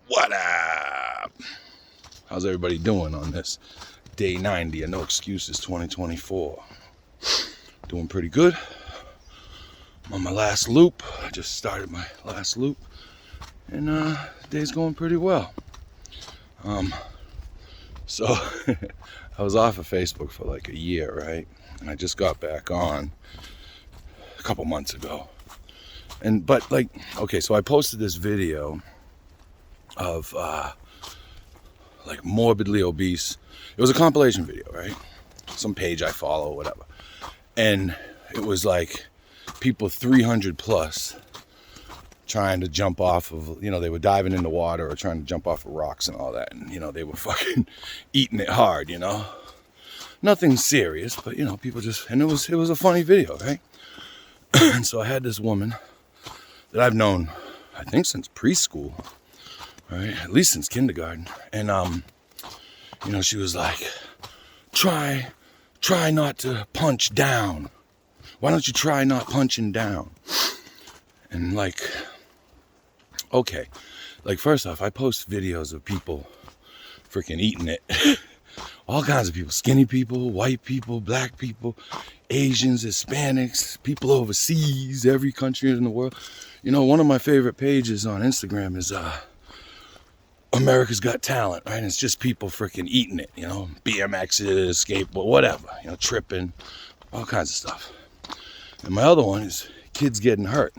What up? How's everybody doing on this day 90 of No Excuses 2024? Doing pretty good. I'm on my last loop. I just started my last loop, and the day's going pretty well. So I was off of Facebook for like a year, right? And I just got back on a couple months ago. But so I posted this video of like morbidly obese. It was a compilation video, right? Some page I follow, whatever. And it was like people 300 plus trying to jump off of, they were diving in the water or trying to jump off of rocks and all that. And, they were fucking eating it hard, Nothing serious, but, people just, and it was a funny video, right? And so I had this woman that I've known, I think since preschool, right? At least since kindergarten. And, she was like, try not to punch down. Why don't you try not punching down? And okay. First off, I post videos of people freaking eating it. All kinds of people, skinny people, white people, black people, Asians, Hispanics, people overseas, every country in the world. One of my favorite pages on Instagram is, America's Got Talent, right? And it's just people freaking eating it, BMXs, skateboard, whatever, tripping, all kinds of stuff. And my other one is kids getting hurt.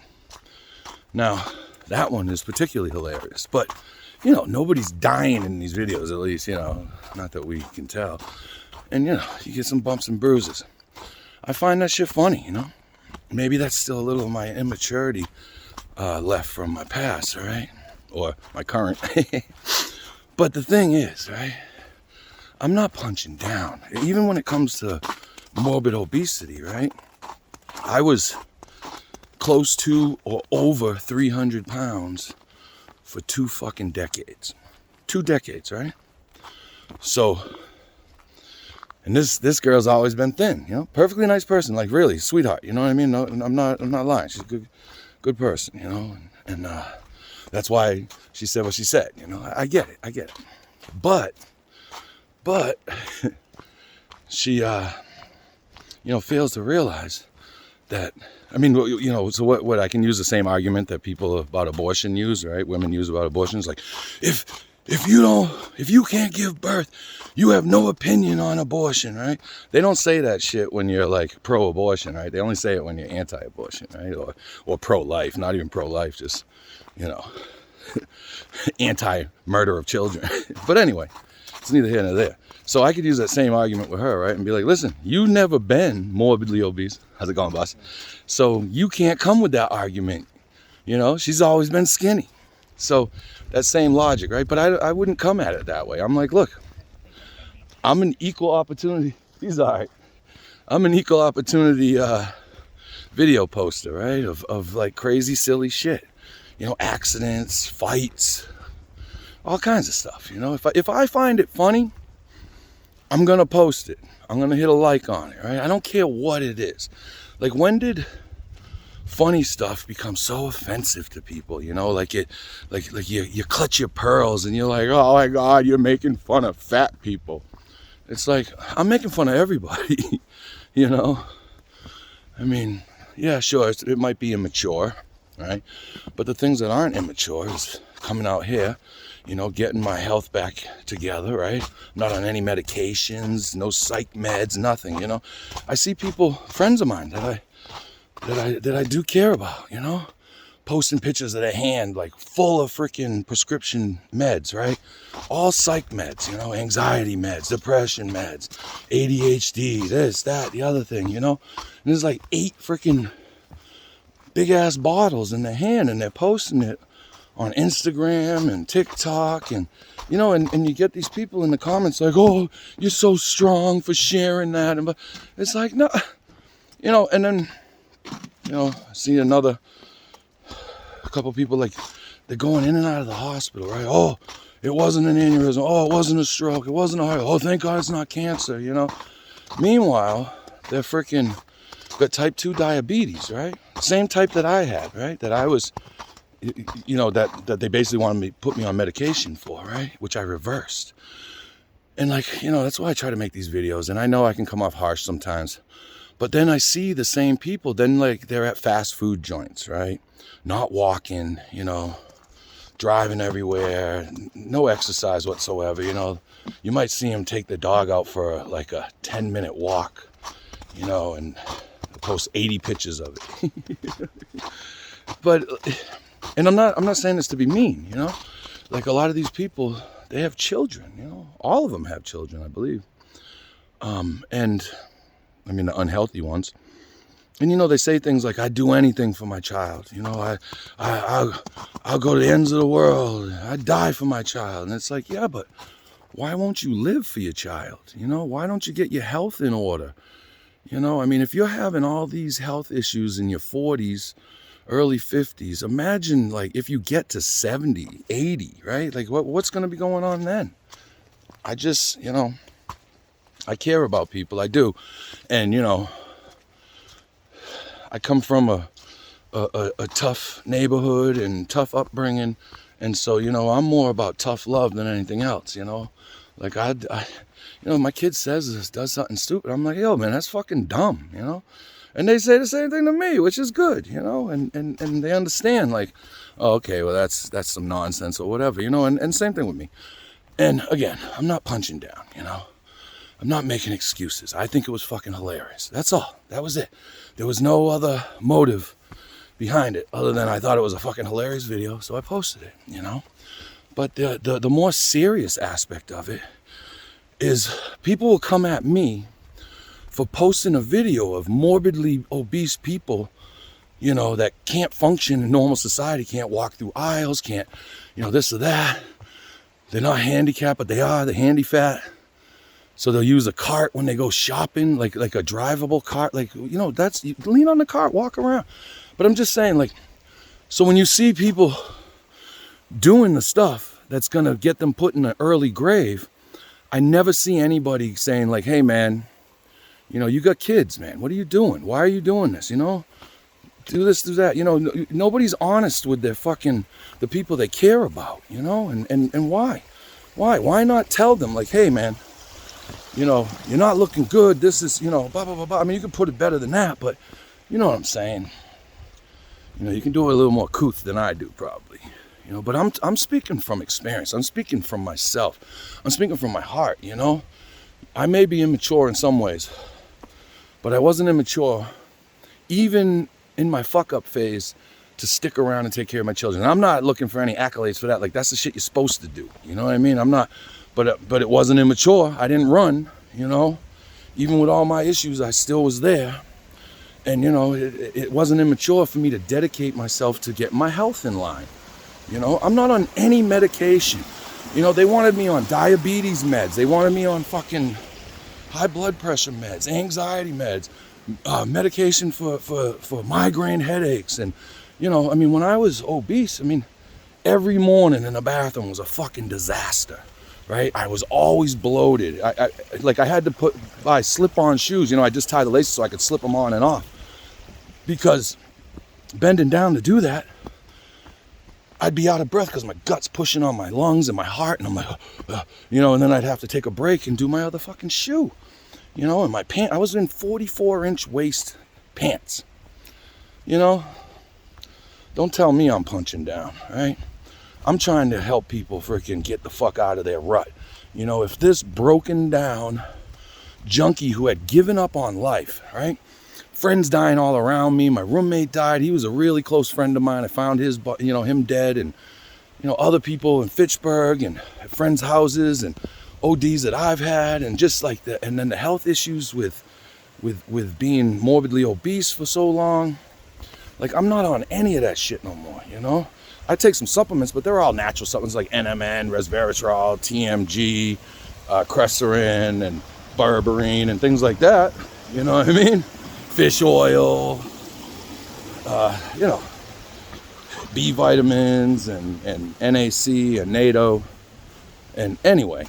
Now, that one is particularly hilarious, but, nobody's dying in these videos, at least, not that we can tell. And, you get some bumps and bruises. I find that shit funny, Maybe that's still a little of my immaturity left from my past, all right? Or my current. But the thing is, right, I'm not punching down. Even when it comes to morbid obesity, right, I was close to or over 300 pounds for 2 fucking decades. 2 decades, right? So, and this girl's always been thin, perfectly nice person, like really sweetheart, you know what I mean? No, I'm not lying. She's a good person, and that's why she said what she said, I get it. But she, fails to realize that, so what I can use the same argument that people about abortion use, right? Women use about abortion. It's like, if you can't give birth, you have no opinion on abortion, right? They don't say that shit when you're like pro-abortion, right? They only say it when you're anti-abortion, right? Or pro-life, not even pro-life, just, anti-murder of children. But anyway, it's neither here nor there. So I could use that same argument with her, right? And be like, listen, you've never been morbidly obese. How's it going, boss? So you can't come with that argument. She's always been skinny. So that same logic, right? But I wouldn't come at it that way. I'm like, look, I'm an equal opportunity. He's all right. I'm an equal opportunity video poster, right? Of like crazy, silly shit. Accidents, fights, all kinds of stuff. If I find it funny, I'm going to post it. I'm going to hit a like on it, right? I don't care what it is. Like, when did funny stuff become so offensive to people, like you clutch your pearls and you're like, oh my God, you're making fun of fat people. It's like, I'm making fun of everybody, yeah, sure, it might be immature, right? But the things that aren't immature is coming out here, getting my health back together, right? I'm not on any medications, no psych meds, nothing, I see people, friends of mine that I do care about, posting pictures of their hand like full of freaking prescription meds, right? All psych meds, anxiety meds, depression meds, ADHD, this, that, the other thing, and there's like 8 freaking big ass bottles in their hand, and they're posting it on Instagram and TikTok, and and you get these people in the comments like, oh, you're so strong for sharing that, and it's like, no, and then I see a couple people, like, they're going in and out of the hospital, right? Oh, it wasn't an aneurysm. Oh, it wasn't a stroke. It wasn't a heart. Oh, thank God it's not cancer, Meanwhile, they're freaking got type 2 diabetes, right? Same type that I had, right? That I was you know, that they basically wanted me put me on medication for, right? Which I reversed. And like, you know, that's why I try to make these videos. And I know I can come off harsh sometimes. But then I see the same people, then like they're at fast food joints, right? Not walking, you know, driving everywhere, no exercise whatsoever, you know. You might see them take the dog out for like a 10-minute walk, you know, and post 80 pictures of it. But, and I'm not saying this to be mean, you know. Like a lot of these people, they have children, you know. All of them have children, I believe. And I mean the unhealthy ones. And you know, they say things like, I'd do anything for my child. You know, I'll go to the ends of the world. I'd die for my child. And it's like, yeah, but why won't you live for your child? You know, why don't you get your health in order? You know, I mean, if you're having all these health issues in your 40s, early 50s, imagine like if you get to 70, 80, right? Like what's going to be going on then? I just, you know, I care about people. I do. And, you know, I come from a tough neighborhood and tough upbringing. And so, you know, I'm more about tough love than anything else, you know. Like I you know, my kid does something stupid. I'm like, yo, man, that's fucking dumb, you know. And they say the same thing to me, which is good, you know. And they understand, like, oh, okay, well, that's some nonsense or whatever, you know. And same thing with me. And again, I'm not punching down, you know. I'm not making excuses. I think it was fucking hilarious. That's all. That was it. There was no other motive behind it other than I thought it was a fucking hilarious video, so I posted it, you know. But the more serious aspect of it is people will come at me for posting a video of morbidly obese people, you know, that can't function in normal society, can't walk through aisles, can't, you know, this or that. They're not handicapped, but they're handy fat. So they'll use a cart when they go shopping, like a drivable cart. Like, you know, you lean on the cart, walk around. But I'm just saying, like, so when you see people doing the stuff that's going to get them put in an early grave, I never see anybody saying like, hey, man, you know, you got kids, man. What are you doing? Why are you doing this? You know, do this, do that. You know, nobody's honest with the people they care about, you know, and why? Why not tell them like, hey, man, you know, you're not looking good. This is, you know, blah, blah, blah, blah. I mean, you can put it better than that, but you know what I'm saying? You know, you can do it a little more couth than I do probably, you know, but I'm speaking from experience. I'm speaking from myself. I'm speaking from my heart, you know. I may be immature in some ways, but I wasn't immature even in my fuck up phase to stick around and take care of my children. And I'm not looking for any accolades for that. Like, that's the shit you're supposed to do. You know what I mean? I'm not, but it wasn't immature. I didn't run, you know. Even with all my issues, I still was there. And, you know, it wasn't immature for me to dedicate myself to get my health in line. You know, I'm not on any medication. You know, they wanted me on diabetes meds. They wanted me on fucking high blood pressure meds, anxiety meds, medication for migraine headaches. And, you know, I mean, when I was obese, I mean, every morning in the bathroom was a fucking disaster, right? I was always bloated. I had to buy slip-on shoes. You know, I just tie the laces so I could slip them on and off. Because bending down to do that, I'd be out of breath because my gut's pushing on my lungs and my heart, and I'm like, you know, and then I'd have to take a break and do my other fucking shoe, you know, and my pants. I was in 44-inch waist pants, you know. Don't tell me I'm punching down, right? I'm trying to help people freaking get the fuck out of their rut. You know, if this broken down junkie who had given up on life, right? Friends dying all around me. My roommate died. He was a really close friend of mine. I found him dead, and, you know, other people in Fitchburg and at friends' houses and ODs that I've had, and just like that. And then the health issues with being morbidly obese for so long. Like, I'm not on any of that shit no more, you know? I take some supplements, but they're all natural supplements like NMN, resveratrol, TMG, Cresserin, and berberine, and things like that. You know what I mean? Fish oil, you know, B vitamins and NAC and NATO. And anyway,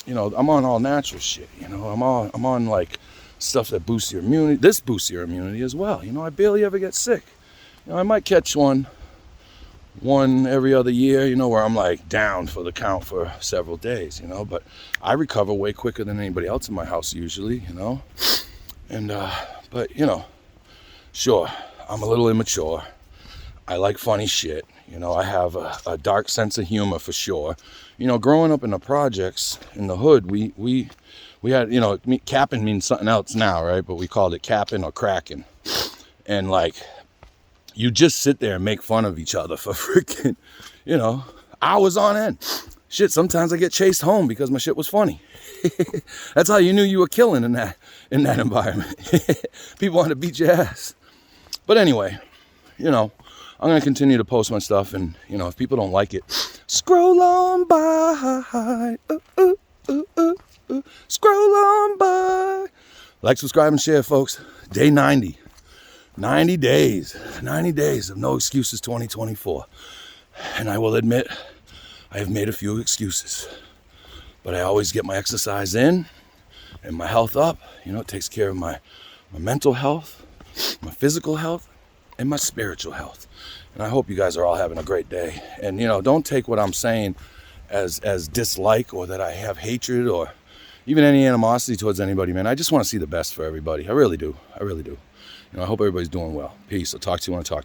you know, I'm on all natural shit. You know, I'm on like stuff that boosts your immunity. This boosts your immunity as well. You know, I barely ever get sick. You know, I might catch one one every other year, you know, where I'm like down for the count for several days, you know, but I recover way quicker than anybody else in my house usually, you know. And but you know, sure, I'm a little immature. I like funny shit, you know. I have a dark sense of humor for sure. You know, growing up in the projects in the hood, we had, you know, capping means something else now, right? But we called it capping or cracking. And like, you just sit there and make fun of each other for freaking, you know, hours on end. Shit, sometimes I get chased home because my shit was funny. That's how you knew you were killing in that environment. People want to beat your ass. But anyway, you know, I'm going to continue to post my stuff, and, you know, if people don't like it, scroll on by. Scroll on by. Like, subscribe, and share, folks. Day 90. 90 days. 90 days of no excuses 2024. And I will admit, I have made a few excuses. But I always get my exercise in and my health up. You know, it takes care of my mental health, my physical health, and my spiritual health. And I hope you guys are all having a great day. And, you know, don't take what I'm saying as dislike, or that I have hatred or even any animosity towards anybody, man. I just want to see the best for everybody. I really do. I really do. You know, I hope everybody's doing well. Peace. I'll talk to you when I talk to you.